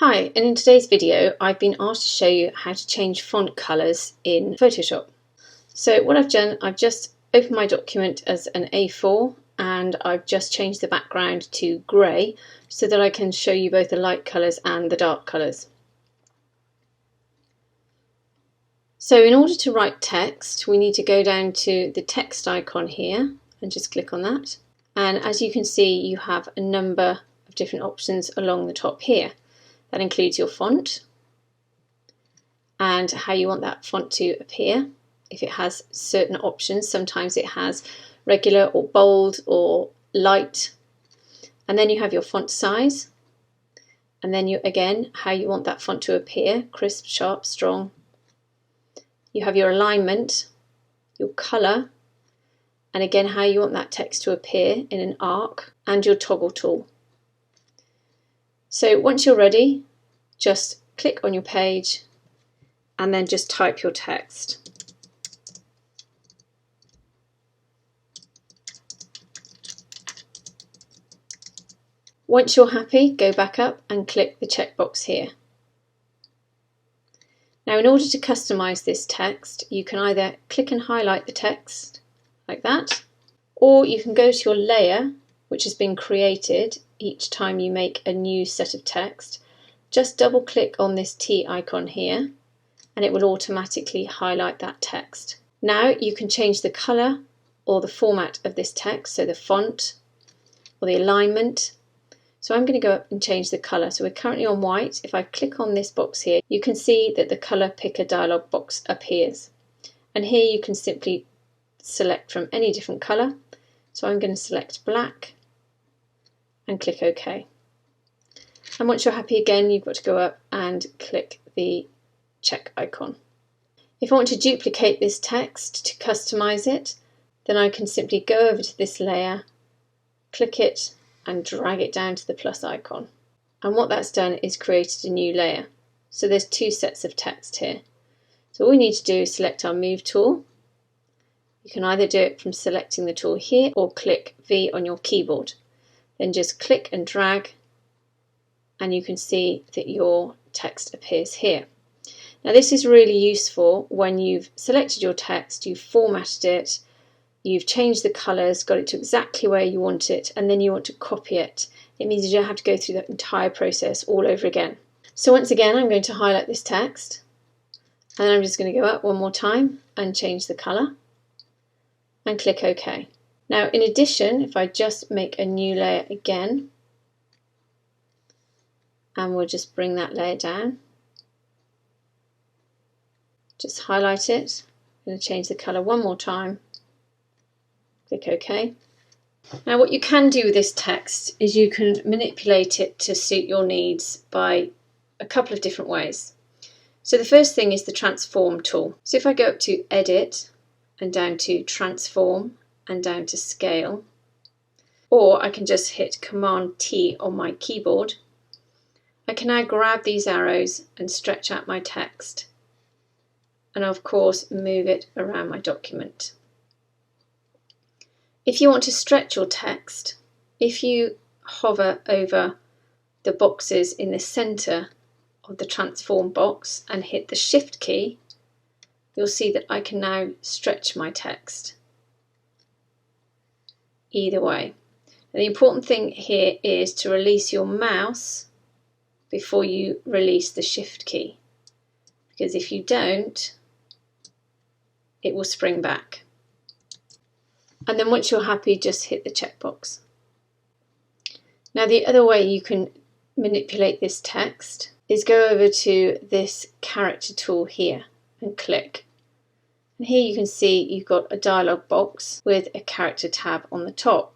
Hi, and in today's video I've been asked to show you how to change font colours in Photoshop. So what I've done, I've just opened my document as an A4 and I've just changed the background to grey so that I can show you both the light colours and the dark colours. So in order to write text, we need to go down to the text icon here and just click on that. And as you can see, you have a number of different options along the top here. That includes your font and how you want that font to appear. If it has certain options, sometimes it has regular or bold or light. And then you have your font size. And then again, how you want that font to appear, crisp, sharp, strong. You have your alignment, your colour, and again, how you want that text to appear in an arc, and your toggle tool. So once you're ready, just click on your page and then just type your text. Once you're happy, go back up and click the checkbox here. Now in order to customize this text, you can either click and highlight the text like that, or you can go to your layer which has been created each time you make a new set of text. Just double click on this T icon here and it will automatically highlight that text. Now you can change the colour or the format of this text, so the font or the alignment. So I'm going to go up and change the colour. So we're currently on white. If I click on this box here, you can see that the colour picker dialog box appears. And here you can simply select from any different colour. So I'm going to select black and click OK. And once you're happy again, you've got to go up and click the check icon. If I want to duplicate this text to customize it, then I can simply go over to this layer, click it and drag it down to the plus icon. And what that's done is created a new layer. So there's two sets of text here. So all we need to do is select our move tool. You can either do it from selecting the tool here or click V on your keyboard. Then just click and drag and you can see that your text appears here. Now this is really useful when you've selected your text, you've formatted it, you've changed the colours, got it to exactly where you want it, and then you want to copy it. It means you don't have to go through the entire process all over again. So once again, I'm going to highlight this text, and I'm just going to go up one more time and change the colour, and click OK. Now in addition, if I just make a new layer again, and we'll just bring that layer down, just highlight it, I'm going to change the colour one more time, click OK. Now what you can do with this text is you can manipulate it to suit your needs by a couple of different ways. So the first thing is the transform tool. So if I go up to edit and down to transform and down to scale, or I can just hit Command T on my keyboard, I can now grab these arrows and stretch out my text and of course move it around my document. If you want to stretch your text, if you hover over the boxes in the centre of the transform box and hit the Shift key, you'll see that I can now stretch my text either way. And the important thing here is to release your mouse before you release the Shift key, because if you don't, it will spring back. And then once you're happy, just hit the checkbox. Now the other way you can manipulate this text is go over to this character tool here and click. And here you can see you've got a dialog box with a character tab on the top.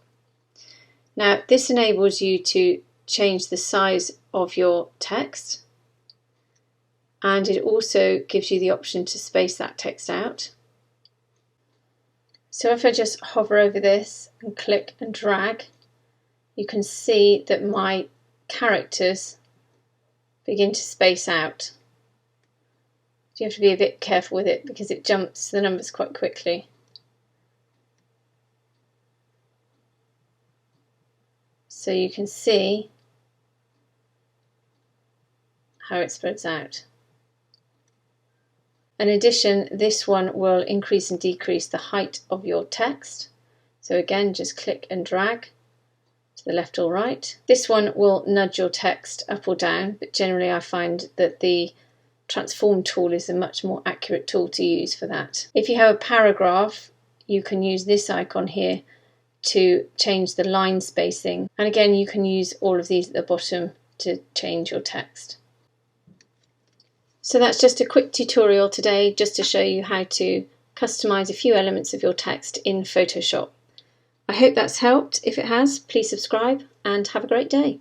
Now this enables you to change the size of your text, and it also gives you the option to space that text out. So if I just hover over this and click and drag, you can see that my characters begin to space out. You have to be a bit careful with it because it jumps the numbers quite quickly. So you can see how it spreads out. In addition, this one will increase and decrease the height of your text. So again, just click and drag to the left or right. This one will nudge your text up or down, but generally I find that the transform tool is a much more accurate tool to use for that. If you have a paragraph, you can use this icon here to change the line spacing. And again, you can use all of these at the bottom to change your text. So that's just a quick tutorial today, just to show you how to customize a few elements of your text in Photoshop. I hope that's helped. If it has, please subscribe and have a great day.